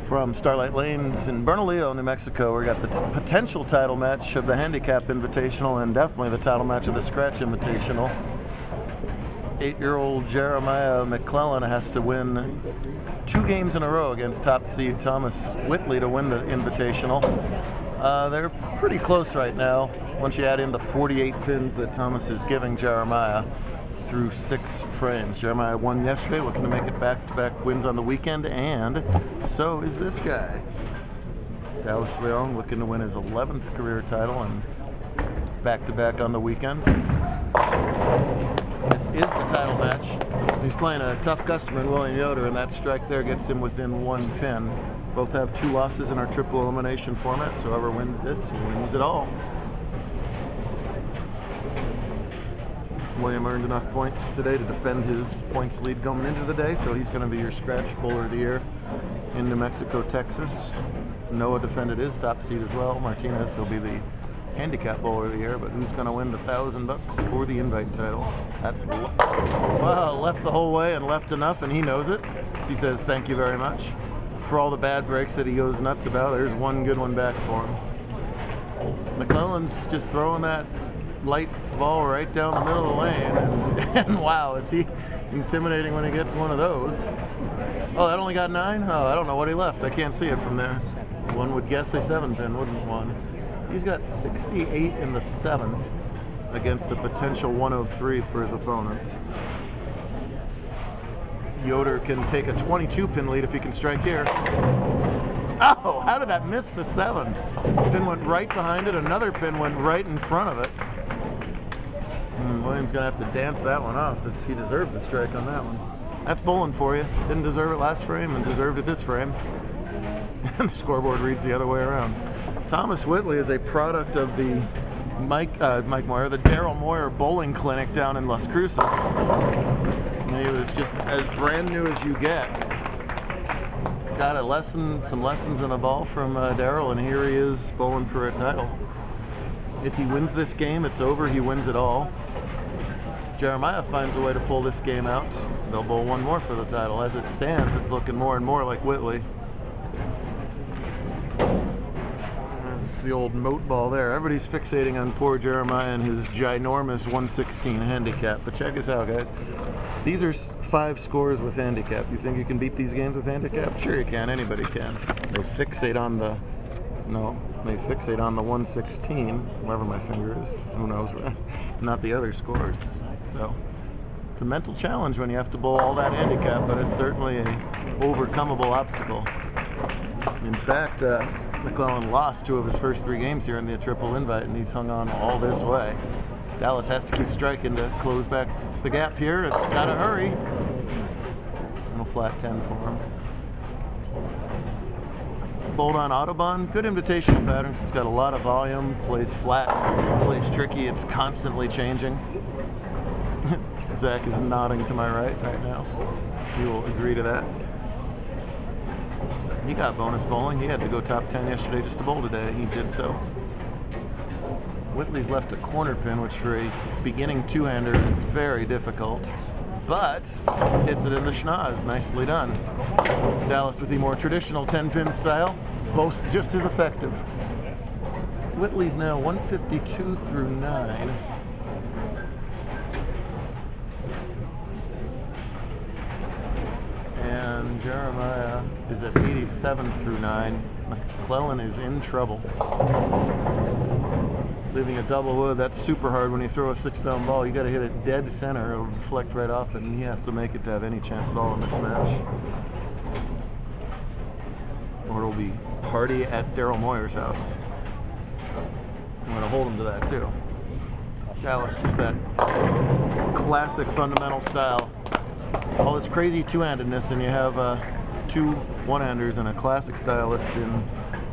From Starlight Lanes in Bernalillo, New Mexico. We got the potential title match of the Handicap Invitational and definitely the title match of the Scratch Invitational. 8-year-old Jeremiah McClelon has to win 2 games in a row against top seed Thomas Whitley to win the Invitational. They're pretty close right now once you add in the 48 pins that Thomas is giving Jeremiah through 6 frames. Jeremiah won yesterday, looking to make it back-to-back wins on the weekend, and so is this guy. Dallas Leong looking to win his 11th career title and back-to-back on the weekend. This is the title match. He's playing a tough customer in William Yoder, and that strike there gets him within 1 pin. Both have 2 losses in our triple elimination format, so whoever wins this wins it all. William earned enough points today to defend his points lead going into the day, so he's going to be your Scratch Bowler of the Year in New Mexico, Texas. Noah defended his top seed as well. Martinez, he'll be the Handicap Bowler of the Year, but who's going to win the $1,000 for the Invite title? That's wow, left the whole way and left enough, and he knows it. So he says thank you very much for all the bad breaks that he goes nuts about. There's one good one back for him. McClellan's just throwing that light ball right down the middle of the lane, and wow, is he intimidating when he gets one of those. Oh, that only got 9? Oh, I don't know what he left. I can't see it from there. One would guess a 7-pin, wouldn't one? He's got 68 in the 7th against a potential 103 for his opponent. Yoder can take a 22-pin lead if he can strike here. Oh, how did that miss the 7? Pin went right behind it. Another pin went right in front of it. William's going to have to dance that one off. He deserved the strike on that one. That's bowling for you. Didn't deserve it last frame and deserved it this frame. And the scoreboard reads the other way around. Thomas Whitley is a product of the the Daryl Moyer Bowling Clinic down in Las Cruces. And he was just as brand new as you get. Got some lessons in a ball from Daryl, and here he is bowling for a title. If he wins this game, it's over. He wins it all. Jeremiah finds a way to pull this game out. They'll bowl one more for the title. As it stands, it's looking more and more like Whitley. There's the old moat ball there. Everybody's fixating on poor Jeremiah and his ginormous 116 handicap. But check this out, guys. These are 5 scores with handicap. You think you can beat these games with handicap? Sure you can. Anybody can. They fixate on the... No, they fixate on the 116, wherever my finger is. Who knows? Not the other scores. So it's a mental challenge when you have to bowl all that handicap, but it's certainly an overcomable obstacle. In fact, McClelon lost 2 of his first 3 games here in the triple invite, and he's hung on all this way. Dallas has to keep striking to close back the gap here. It's got to hurry. And a flat 10 for him. Bowled on Autobahn, good invitational patterns. It's got a lot of volume, plays flat, plays tricky. It's constantly changing. Zach is nodding to my right now. He will agree to that. He got bonus bowling. He had to go top 10 yesterday just to bowl today. He did so. Whitley's left a corner pin, which for a beginning two-hander is very difficult, but hits it in the schnoz. Nicely done. Dallas with the more traditional 10-pin style, both just as effective. Whitley's now 152 through 9. And Jeremiah is at 87 through 9. McClelon is in trouble. Leaving a double wood, that's super hard when you throw a 6-pound ball. You got to hit it dead center. It'll deflect right off it, and he has to make it to have any chance at all in this match. Or it'll be party at Daryl Moyer's house. I'm going to hold him to that, too. Dallas, just that classic fundamental style. All this crazy two-handedness, and you have 2 one-handers and a classic stylist in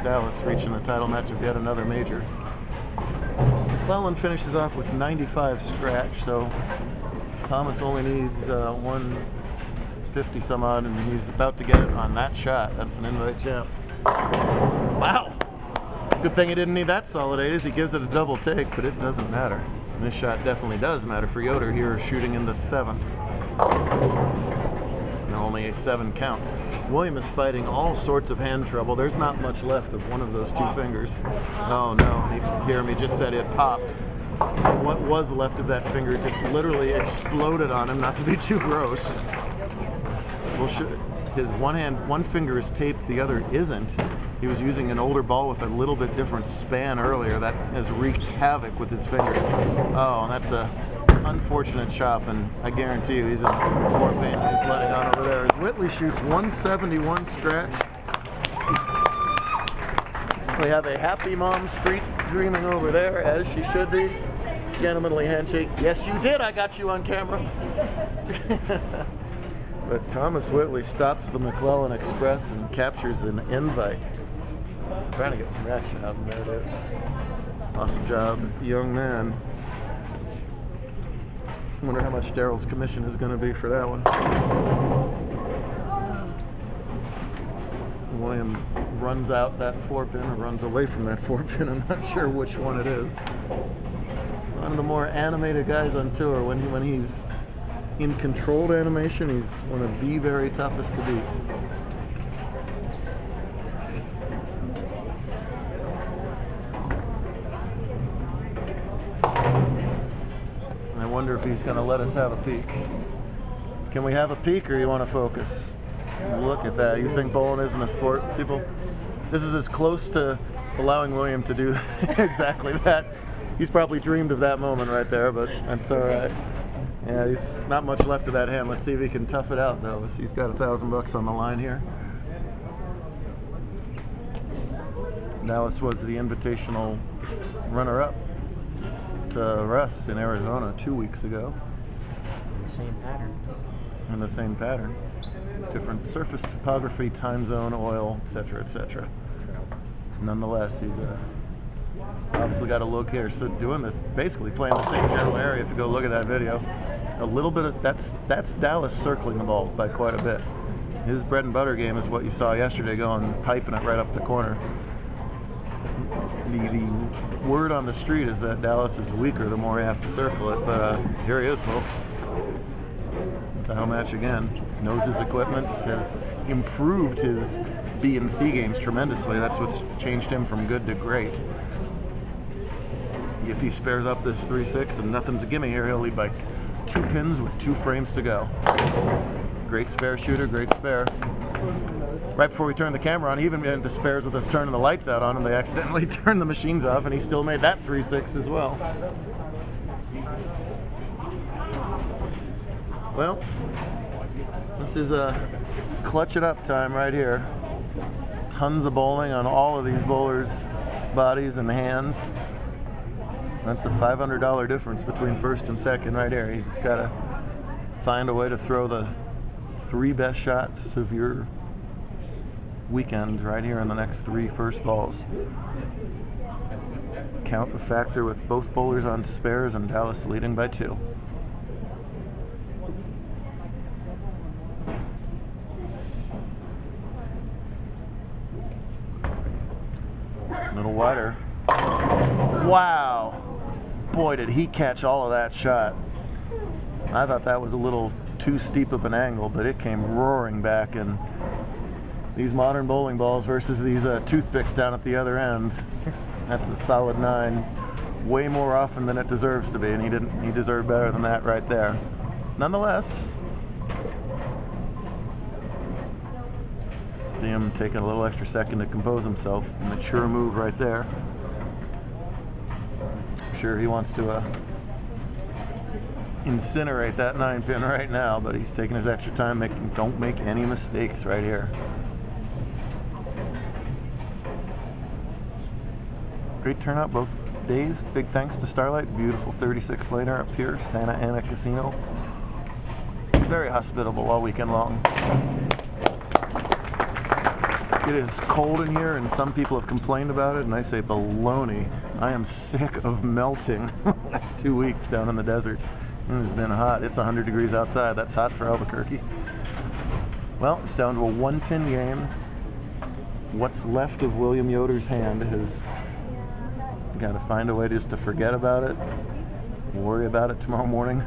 Dallas reaching the title match of yet another major. McClelon finishes off with 95 scratch, so Thomas only needs 150 some odd, and he's about to get it on that shot. That's an invite champ. Wow! Good thing he didn't need that solid 8 as he gives it a double take, but it doesn't matter. And this shot definitely does matter for Yoder here, shooting in the 7th. And only a 7 count. William is fighting all sorts of hand trouble. There's not much left of one of those two fingers. Oh no, you hear me, just said it popped. So what was left of that finger just literally exploded on him, not to be too gross. Well, his one finger is taped, the other isn't. He was using an older ball with a little bit different span earlier. That has wreaked havoc with his fingers. Oh, and that's a unfortunate chop, and I guarantee you he's in more pain than he's letting on over there. As Whitley shoots 171 stretch. We have a happy mom street dreaming over there, as she should be. Gentlemanly handshake. Yes, you did. I got you on camera. But Thomas Whitley stops the McClelon Express and captures an invite. Trying to get some reaction out, and there it is. Awesome job, young man. Wonder how much Daryl's commission is going to be for that one. William runs out that 4-pin or runs away from that 4-pin. I'm not sure which one it is. One of the more animated guys on tour. When he's in controlled animation, he's one of the very toughest to beat. I wonder if he's going to let us have a peek. Can we have a peek, or you want to focus? Look at that. You think bowling isn't a sport, people? This is as close to allowing William to do exactly that. He's probably dreamed of that moment right there, but that's all right. Yeah, he's not much left of that hand. Let's see if he can tough it out, though. He's got $1,000 on the line here. Dallas was the invitational runner-up to Russ in Arizona 2 weeks ago. The same pattern. In the same pattern. Different surface topography, time zone, oil, etc., etc. Nonetheless, he's obviously got a look here. So doing this, basically playing the same general area. If you go look at that video, a little bit of that's Dallas circling the ball by quite a bit. His bread and butter game is what you saw yesterday, going piping it right up the corner. The word on the street is that Dallas is weaker the more you have to circle it, but here he is, folks. Title match again. Knows his equipment, has improved his B and C games tremendously. That's what's changed him from good to great. If he spares up this 3-6 and nothing's a gimme here, he'll lead by 2 pins with 2 frames to go. Great spare shooter, great spare. Right before we turned the camera on, he even made the spares with us turning the lights out on him. They accidentally turned the machines off, and he still made that 3-6 as well. Well, this is a clutch it up time right here. Tons of bowling on all of these bowlers' bodies and hands. That's a $500 difference between first and second right here. You just gotta find a way to throw the 3 best shots of your weekend right here in the next 3 first balls. Count the factor with both bowlers on spares and Dallas leading by 2. A little wider. Wow! Boy, did he catch all of that shot. I thought that was a little too steep of an angle, but it came roaring back, and these modern bowling balls versus these toothpicks down at the other end, that's a solid 9. Way more often than it deserves to be, and he deserved better than that right there. Nonetheless, see him taking a little extra second to compose himself. Mature move right there. I'm sure he wants to incinerate that 9-pin right now, but he's taking his extra time. Don't make any mistakes right here. Great turnout both days. Big thanks to Starlight. Beautiful 36 laner up here, Santa Ana Casino. Very hospitable all weekend long. It is cold in here, and some people have complained about it, and I say baloney. I am sick of melting the last 2 weeks down in the desert. It has been hot. It's 100 degrees outside. That's hot for Albuquerque. Well, it's down to a 1-pin game. What's left of William Yoder's hand is got to find a way just to forget about it, worry about it tomorrow morning.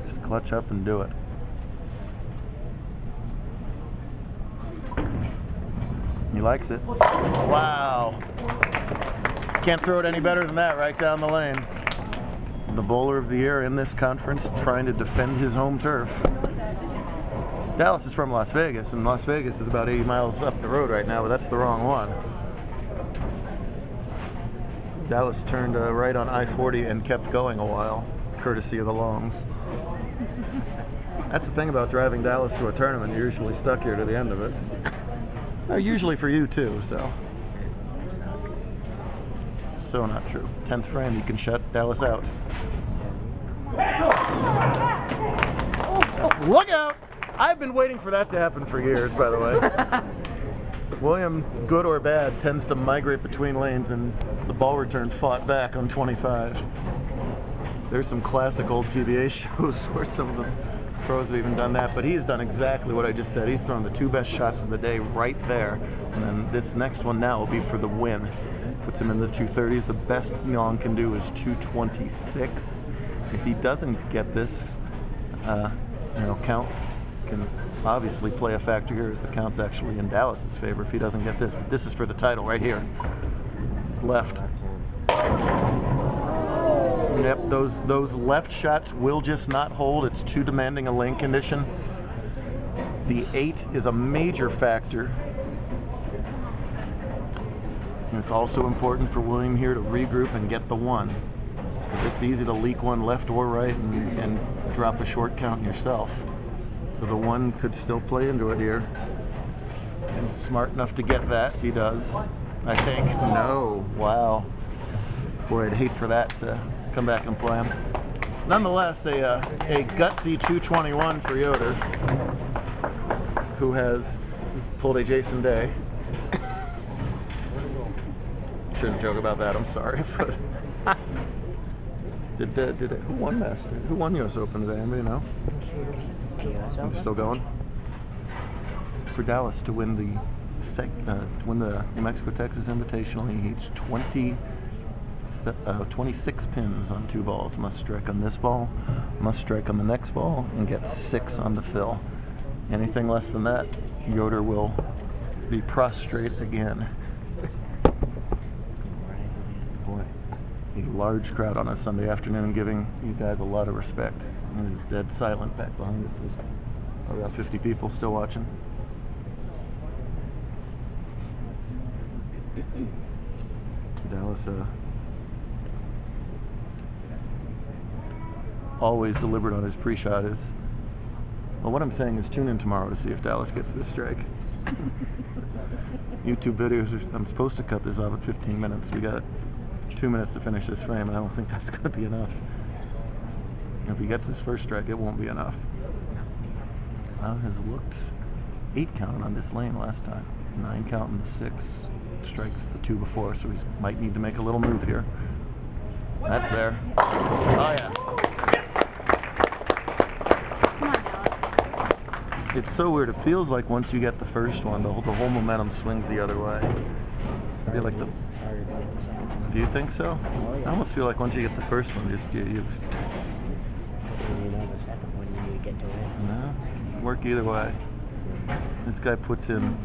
Just clutch up and do it. He likes it. Wow. Can't throw it any better than that right down the lane. The bowler of the year in this conference trying to defend his home turf. Dallas is from Las Vegas, and Las Vegas is about 80 miles up the road right now, but that's the wrong one. Dallas turned right on I-40 and kept going a while, courtesy of the Longs. That's the thing about driving Dallas to a tournament. You're usually stuck here to the end of it. Usually for you too, so. So not true. 10th frame, you can shut Dallas out. Look out! I've been waiting for that to happen for years, by the way. William, good or bad, tends to migrate between lanes, and the ball return fought back on 25. There's some classic old PBA shows where some of the pros have even done that, but he has done exactly what I just said. He's thrown the 2 best shots of the day right there, and then this next one now will be for the win. Puts him in the 230s. The best Leong can do is 226. If he doesn't get this, count can obviously play a factor here, as the count's actually in Dallas's favor if he doesn't get this. But this is for the title right here. It's left. Yep, those left shots will just not hold. It's too demanding a lane condition. The 8 is a major factor. And it's also important for William here to regroup and get the 1. It's easy to leak one left or right and drop a short count yourself. So the 1 could still play into it here. He's smart enough to get that. He does. I think. No. Wow. Boy, I'd hate for that to come back and play him. Nonetheless, a gutsy 221 for Yoder, who has pulled a Jason Day. Shouldn't joke about that. I'm sorry, but who won Master? Who won U.S. Open today? Anybody know? They're still going. For Dallas to win the New Mexico Texas Invitational, he needs 26 pins on 2 balls. Must strike on this ball, must strike on the next ball, and get 6 on the fill. Anything less than that, Yoder will be prostrate again. Boy, a large crowd on a Sunday afternoon giving these guys a lot of respect. It is dead silent back behind us. There's probably about 50 people still watching. Dallas always deliberate on his pre-shot is. Well, what I'm saying is tune in tomorrow to see if Dallas gets this strike. YouTube videos, I'm supposed to cut this off at 15 minutes. We got 2 minutes to finish this frame, and I don't think that's going to be enough. If he gets this first strike, it won't be enough. Has looked 8 count on this lane last time. 9 count in the 6. Strikes the 2 before, so he might need to make a little move here. That's there. Oh yeah. It's so weird. It feels like once you get the first one, the whole momentum swings the other way. I feel like the. Do you think so? Oh, yeah. I almost feel like once you get the first one, just you. So you know the second one you get to win. No, work either way. This guy puts in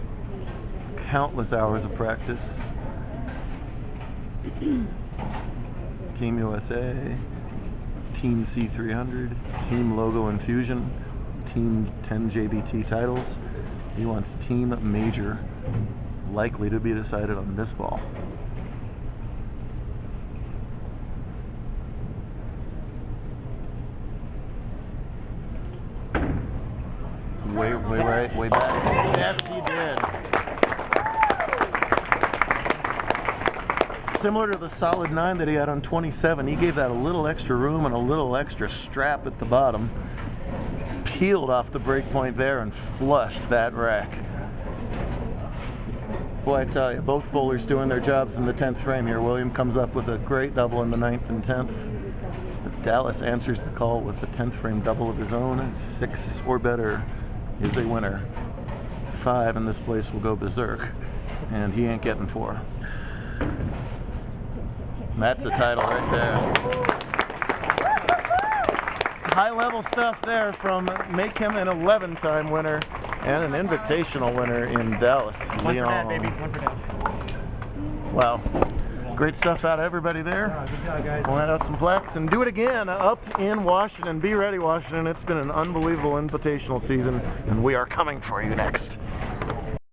countless hours of practice. Team USA, Team C300, Team Logo Infusion, Team 10 JBT titles. He wants Team Major, likely to be decided on this ball. Way right, way back. Yes, he did. Similar to the solid 9 that he had on 27, he gave that a little extra room and a little extra strap at the bottom. Peeled off the break point there and flushed that rack. Boy, I tell you, both bowlers doing their jobs in the 10th frame here. William comes up with a great double in the 9th and 10th. Dallas answers the call with a 10th frame double of his own. 6 or better is a winner. 5 and this place will go berserk. And he ain't getting 4. That's the title right there. High level stuff there from make him an 11-time winner. And an invitational winner in Dallas, One for dad, Leong. baby. One for dad. Wow. Great stuff out of everybody there. Good job, guys. We'll hand out some plaques and do it again up in Washington. Be ready, Washington. It's been an unbelievable invitational season, and we are coming for you next.